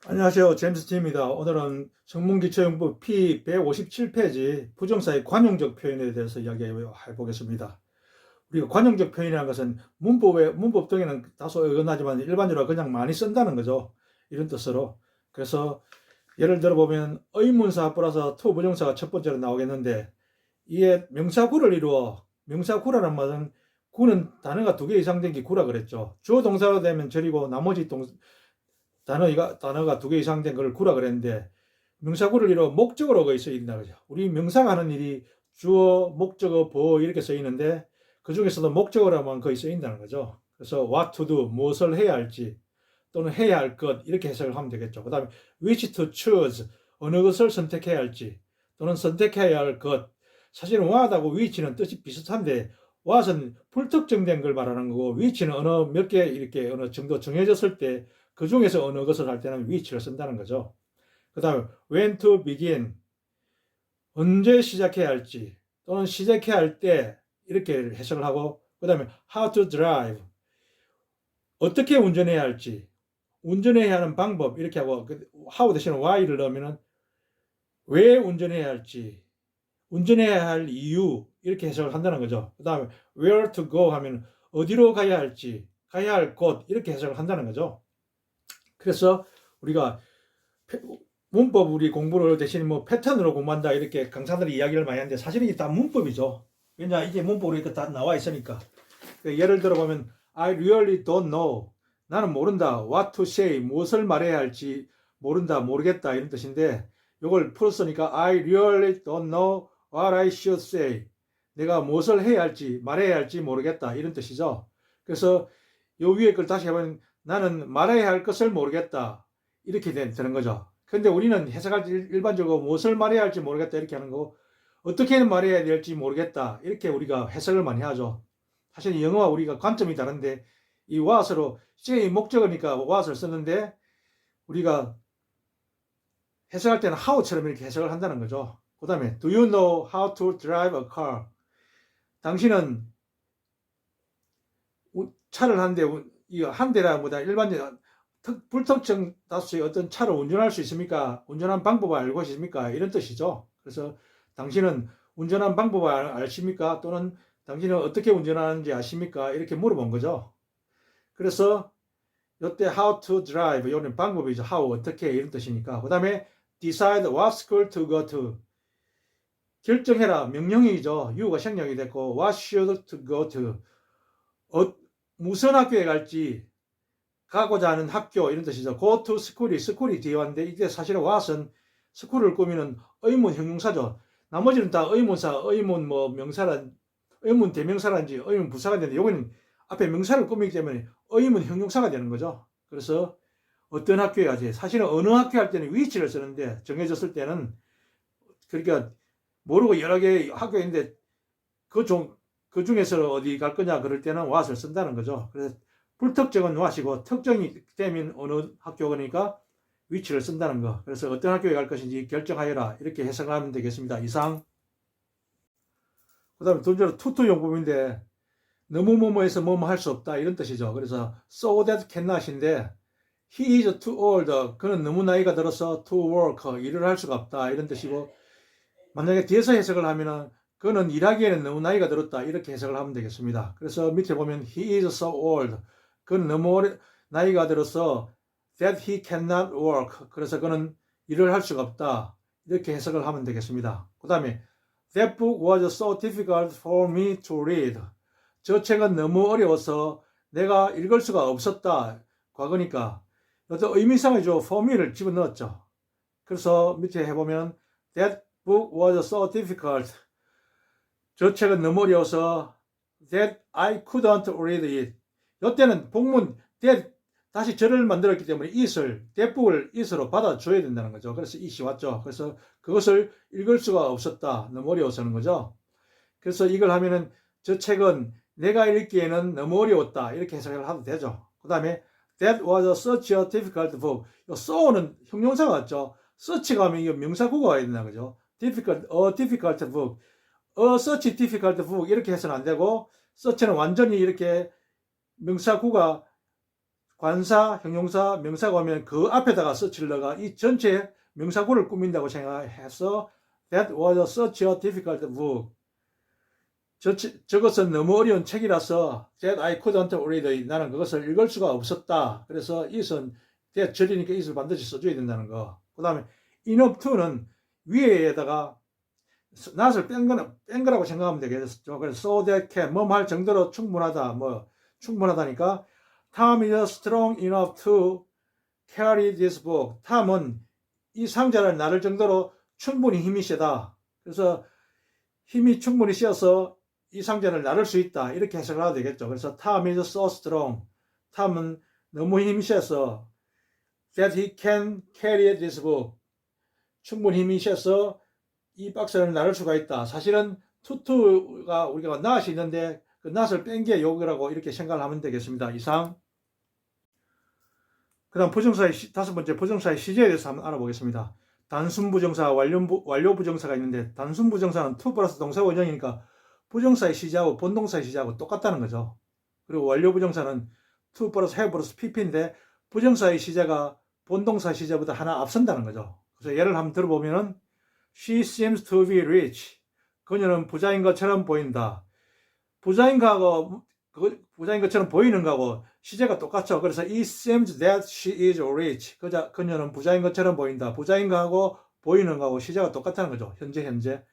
안녕하세요. 제임스 T입니다. 오늘은 성문기초용법 P157페이지 부정사의 관용적 표현에 대해서 이야기해 보겠습니다. 우리가 관용적 표현이라는 것은 문법 등에는 다소 어긋나지만 일반적으로 그냥 많이 쓴다는 거죠. 이런 뜻으로. 그래서 예를 들어 보면 의문사 플러스 to 부정사가 첫 번째로 나오겠는데, 이에 명사구를 이루어, 명사구라는 말은 구는 단어가 두 개 이상 된 게 구라 그랬죠. 주어 동사가 되면 절이고 나머지 단어가 두 개 이상 된 걸 구라 그랬는데, 명사구를 이루어 목적어로 쓰여 있다 그죠. 우리 명사가 하는 일이 주어, 목적어, 보어 이렇게 쓰이는데, 그 중에서도 목적어라만 거의 쓰인다는 거죠. 그래서 what to do, 무엇을 해야 할지 또는 해야 할 것, 이렇게 해석을 하면 되겠죠. 그 다음에 which to choose, 어느 것을 선택해야 할지 또는 선택해야 할 것. 사실은 what하고 which는 뜻이 비슷한데, what은 불특정된 걸 말하는 거고, which는 어느 몇 개 이렇게 어느 정도 정해졌을 때 그 중에서 어느 것을 할 때는 which를 쓴다는 거죠. 그 다음에 when to begin, 언제 시작해야 할지 또는 시작해야 할 때, 이렇게 해석을 하고, 그 다음에 how to drive, 어떻게 운전해야 할지, 운전해야 하는 방법, 이렇게 하고, how 대신에 why를 넣으면 왜 운전해야 할지, 운전해야 할 이유, 이렇게 해석을 한다는 거죠. 그 다음에 where to go 하면 어디로 가야 할지, 가야 할 곳, 이렇게 해석을 한다는 거죠. 그래서 우리가 문법 우리 공부를 대신 뭐 패턴으로 공부한다 이렇게 강사들이 이야기를 많이 하는데, 사실은 이게 다 문법이죠. 왜냐, 이게 문법으로 이렇게 다 나와 있으니까. 예를 들어 보면 I really don't know, 나는 모른다. what to say, 무엇을 말해야 할지 모른다, 모르겠다, 이런 뜻인데, 이걸 풀었으니까 I really don't know what I should say, 내가 무엇을 해야 할지 말해야 할지 모르겠다, 이런 뜻이죠. 그래서 요 위에 걸 다시 해보면 나는 말해야 할 것을 모르겠다, 이렇게 되는 거죠. 근데 우리는 해석할 때 일반적으로 무엇을 말해야 할지 모르겠다 이렇게 하는 거고, 어떻게 말해야 될지 모르겠다, 이렇게 우리가 해석을 많이 하죠. 사실 영어와 우리가 관점이 다른데, 이 what으로 say 목적어니까 what을 쓰는데, 우리가 해석할 때는 how처럼 이렇게 해석을 한다는 거죠. 그 다음에 do you know how to drive a car, 당신은 차를 하는데, 한 대라보다 일반적 불특정 다수의 어떤 차를 운전할 수 있습니까? 운전한 방법을 알고 있습니까? 이런 뜻이죠. 그래서 당신은 운전한 방법을 아십니까? 또는 당신은 어떻게 운전하는지 아십니까? 이렇게 물어본 거죠. 그래서 이때 how to drive, 이런 방법이죠. how, 어떻게, 이런 뜻이니까. 그 다음에 decide what school to go to, 결정해라, 명령이죠. you가 생략이 됐고 what should to go to, 무슨 학교에 갈지, 가고자 하는 학교, 이런 뜻이죠. go to school이 뒤에 왔는데, 이게 사실은 what은 school을 꾸미는 의문 형용사죠. 나머지는 다 의문사, 의문 뭐 명사란, 의문 대명사란지 의문 부사가 되는데, 요거는 앞에 명사를 꾸미기 때문에 의문 형용사가 되는 거죠. 그래서 어떤 학교에 가지, 사실은 어느 학교 할 때는 위치를 쓰는데, 정해졌을 때는, 그러니까 모르고 여러 개 학교가 있는데 그 중에서 어디 갈 거냐 그럴 때는 what을 쓴다는 거죠. 그래서 불특정은 what이고, 특정이 되면 어느 학교니까 위치를 쓴다는 거. 그래서 어떤 학교에 갈 것인지 결정하여라, 이렇게 해석하면 되겠습니다. 이상. 그 다음에 두 번째로 투투 용법인데, 너무 뭐뭐해서 뭐뭐 할 수 없다, 이런 뜻이죠. 그래서 so that cannot인데, he is too old, 그는 너무 나이가 들어서 to work, 일을 할 수가 없다, 이런 뜻이고, 만약에 뒤에서 해석을 하면은 그는 일하기에는 너무 나이가 들었다, 이렇게 해석을 하면 되겠습니다. 그래서 밑에 보면 he is so old, 그는 너무 나이가 들어서 that he cannot work, 그래서 그는 일을 할 수가 없다, 이렇게 해석을 하면 되겠습니다. 그 다음에 that book was so difficult for me to read, 저 책은 너무 어려워서 내가 읽을 수가 없었다, 과거니까 어떤 의미상이죠. for me를 집어넣었죠. 그래서 밑에 해보면 that book was so difficult, 저 책은 너무 어려워서 that I couldn't read it. 이때는 복문 that 다시 절을 만들었기 때문에 it을, that book을 it으로 받아줘야 된다는 거죠. 그래서 it이 왔죠. 그래서 그것을 읽을 수가 없었다, 너무 어려워서는 거죠. 그래서 이걸 하면은 저 책은 내가 읽기에는 너무 어려웠다, 이렇게 해석을 하도 되죠. 그 다음에 that was such a difficult book. so는 형용사가 왔죠. such가 하면 이거 명사구가 와야 된다는 거죠. difficult, a difficult book, a such difficult book, 이렇게 해서는 안 되고, such는 완전히 이렇게 명사구가 관사, 형용사, 명사가 오면 그 앞에다가 서치를 이 전체 명사구를 꾸민다고 생각해서 That was such a difficult book. 저것은 너무 어려운 책이라서 That I couldn't read it. 나는 그것을 읽을 수가 없었다. 그래서 it은 that 절이니까 it을 반드시 써줘야 된다는 거. 그 다음에 enough to는 위에다가 not을 뺀 거라고 생각하면 되겠죠. 그래서 so that can 뭐할 정도로 충분하다. 충분하다니까 Tom is strong enough to carry this book. 탐은 이 상자를 나를 정도로 충분히 힘이 세다. 그래서 힘이 충분히 세어서 이 상자를 나를 수 있다. 이렇게 해석을 하면 되겠죠. 그래서 Tom is so strong. 탐은 너무 힘이 세서 that he can carry this book. 충분히 힘이 세서 이 박스를 나를 수가 있다. 사실은 투투가 우리가 not이 있는데 그 not을 뺀 게 요거라고 이렇게 생각을 하면 되겠습니다. 이상. 그 다음 부정사의 다섯 번째 부정사의 시제에 대해서 한번 알아보겠습니다. 단순 부정사, 완료 부정사가 있는데 단순 부정사는 to 플러스 동사 원형이니까 부정사의 시제하고 본동사의 시제하고 똑같다는 거죠. 그리고 완료 부정사는 to 플러스 have 플러스 pp인데 부정사의 시제가 본동사 시제보다 하나 앞선다는 거죠. 그래서 예를 한번 들어보면은 She seems to be rich. 그녀는 부자인 것처럼 보인다. 부자인 것처럼 보이는 거하고 시제가 똑같죠. 그래서 it seems that she is rich. 그녀는 부자인 것처럼 보인다. 부자인 거하고 보이는 거하고 시제가 똑같다는 거죠. 현재.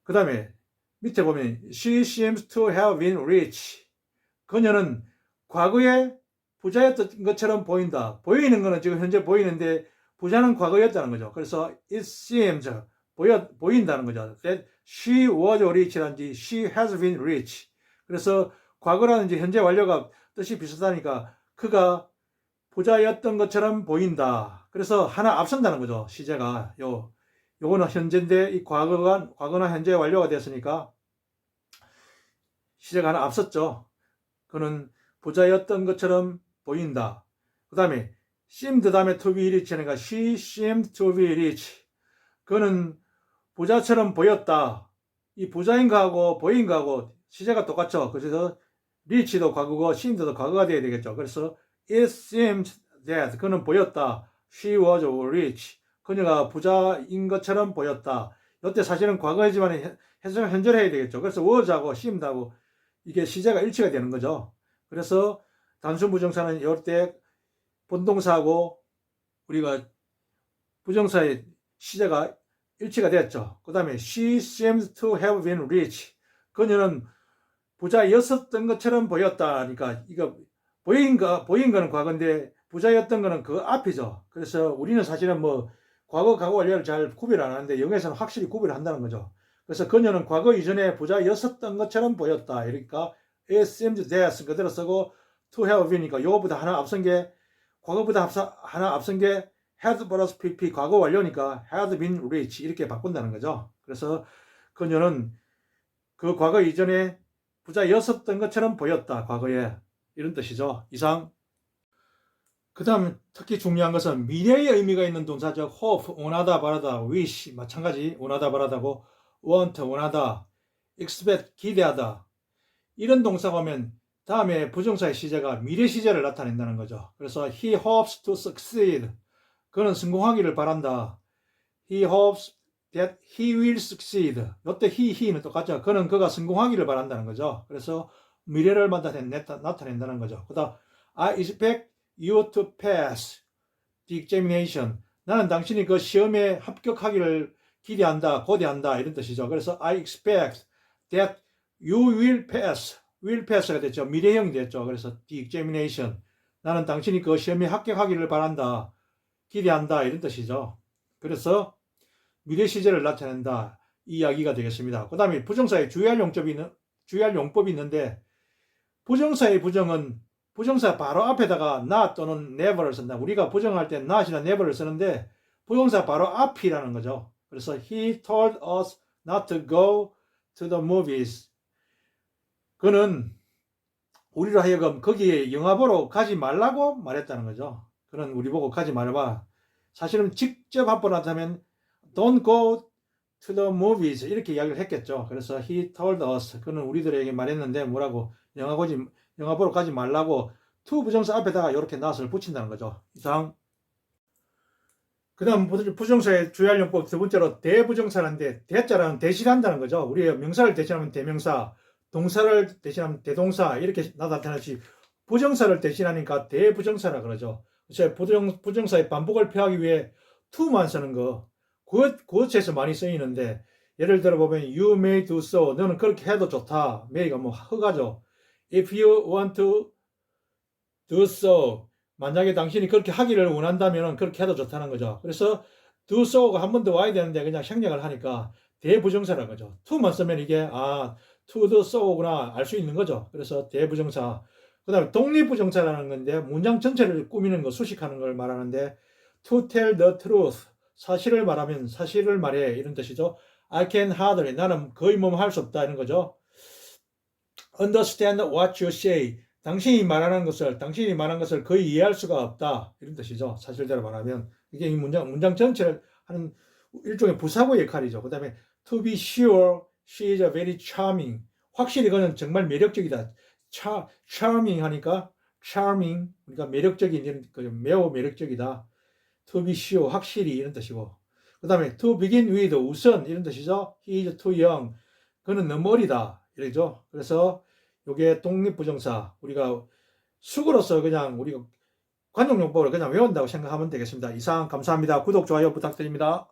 그 다음에 밑에 보면 she seems to have been rich. 그녀는 과거에 부자였던 것처럼 보인다. 보이는 거는 지금 현재 보이는데 부자는 과거였다는 거죠. 그래서 it seems 보인다는 거죠. That she was rich라든지 she has been rich. 그래서 과거라든지 현재 완료가 뜻이 비슷하니까 그가 부자였던 것처럼 보인다. 그래서 하나 앞선다는 거죠. 시제가 요거는 현재인데 이 과거나 현재 완료가 됐으니까 시제가 하나 앞섰죠. 그는 부자였던 것처럼 보인다. 그 다음에 seemed 다음에 to be rich 하니까 she seemed to be rich. 그는 부자처럼 보였다. 이 부자인 거하고 보인 거하고 시제가 똑같죠. 그래서 rich도 과거고 seemed도 과거가 돼야 되겠죠. 그래서 it seemed that 그는 보였다. she was rich. 그녀가 부자인 것처럼 보였다. 이때 사실은 과거이지만 해석을 현재로 해야 되겠죠. 그래서 was하고 seemed하고 이게 시제가 일치가 되는 거죠. 그래서 단순 부정사는 이럴 때 본동사하고 우리가 부정사의 시제가 일치가 되었죠. 그 다음에 she seems to have been rich. 그녀는 부자였었던 것처럼 보였다니까 이거 보인 거는 과거인데 부자였던 거는 그 앞이죠. 그래서 우리는 사실은 과거 완료를 잘 구별 안 하는데 영어에서는 확실히 구별을 한다는 거죠. 그래서 그녀는 과거 이전에 부자였었던 것처럼 보였다. 이러니까 it seems that 그대로 쓰고 to have been이니까 요거보다 하나 앞선 게 과거보다 하나 앞선 게 had 플러스 pp 과거 완료니까 had been rich 이렇게 바꾼다는 거죠. 그래서 그녀는 그 과거 이전에 부자였었던 것처럼 보였다. 과거에 이런 뜻이죠. 이상. 그 다음 특히 중요한 것은 미래의 의미가 있는 동사죠. hope 원하다 바라다, wish 마찬가지 원하다 바라다고 want 원하다, expect 기대하다 이런 동사가 오면 다음에 부정사의 시제가 미래 시제를 나타낸다는 거죠. 그래서 he hopes to succeed. 그는 성공하기를 바란다. He hopes that he will succeed. 이때 he는 똑같죠. 그가 성공하기를 바란다는 거죠. 그래서 미래를 나타낸다는 거죠. 그 다음 I expect you to pass the examination. 나는 당신이 그 시험에 합격하기를 기대한다, 고대한다 이런 뜻이죠. 그래서 I expect that you will pass. will pass가 됐죠. 미래형이 됐죠. 그래서 the examination. 나는 당신이 그 시험에 합격하기를 바란다, 기대한다 이런 뜻이죠. 그래서 미래 시제를 나타낸다 이 이야기가 되겠습니다. 그 다음에 부정사의 주의할 용법이 있는데 부정사의 부정은 부정사 바로 앞에다가 not 또는 never를 쓴다. 우리가 부정할 때 not이나 never를 쓰는데 부정사 바로 앞이라는 거죠. 그래서 he told us not to go to the movies. 그는 우리로 하여금 거기에 영화 보러 가지 말라고 말했다는 거죠. 그는 우리 보고 가지 말아봐. 사실은 직접 합본하자면 don't go to the movies 이렇게 이야기를 했겠죠. 그래서 he told us 그는 우리들에게 말했는데 뭐라고 영화 보러 가지 말라고 to 부정사 앞에다가 이렇게 not을 붙인다는 거죠. 이상. 그 다음 부정사의 주의할 용법 두 번째로 대부정사라는데 대자라는 대신한다는 거죠. 우리 명사를 대신하면 대명사, 동사를 대신하면 대동사 이렇게 나타나지 부정사를 대신하니까 대부정사라 그러죠. 그래서 부정사의 반복을 피하기 위해 to만 쓰는 거 그것에서 많이 쓰이는데 예를 들어 보면 you may do so 너는 그렇게 해도 좋다. may가 뭐 허가죠. if you want to do so 만약에 당신이 그렇게 하기를 원한다면 그렇게 해도 좋다는 거죠. 그래서 do so가 한 번 더 와야 되는데 그냥 생략을 하니까 대부정사라는 거죠. to만 쓰면 이게 to do so구나 알 수 있는 거죠. 그래서 대부정사. 그 다음에 독립부정사라는 건데 문장 전체를 꾸미는 거, 수식하는 걸 말하는데 to tell the truth 사실을 말하면 사실을 말해 이런 뜻이죠. I can hardly 나는 거의 뭐 할 수 없다 이런 거죠. understand what you say 당신이 말하는 것을 거의 이해할 수가 없다 이런 뜻이죠. 사실대로 말하면 이게 이 문장 전체를 하는 일종의 부사구 역할이죠. 그 다음에 to be sure she is very charming 확실히 그는 정말 매력적이다. charming 하니까 charming 그러니까 매력적인 이런 매우 매력적이다. to be sure 확실히 이런 뜻이고 그 다음에 to begin with 우선 이런 뜻이죠. he is too young 그는 너무 어리다 이러죠. 그래서 이게 독립부정사 우리가 숙으로서 그냥 우리가 관용용법을 그냥 외운다고 생각하면 되겠습니다. 이상 감사합니다. 구독, 좋아요 부탁드립니다.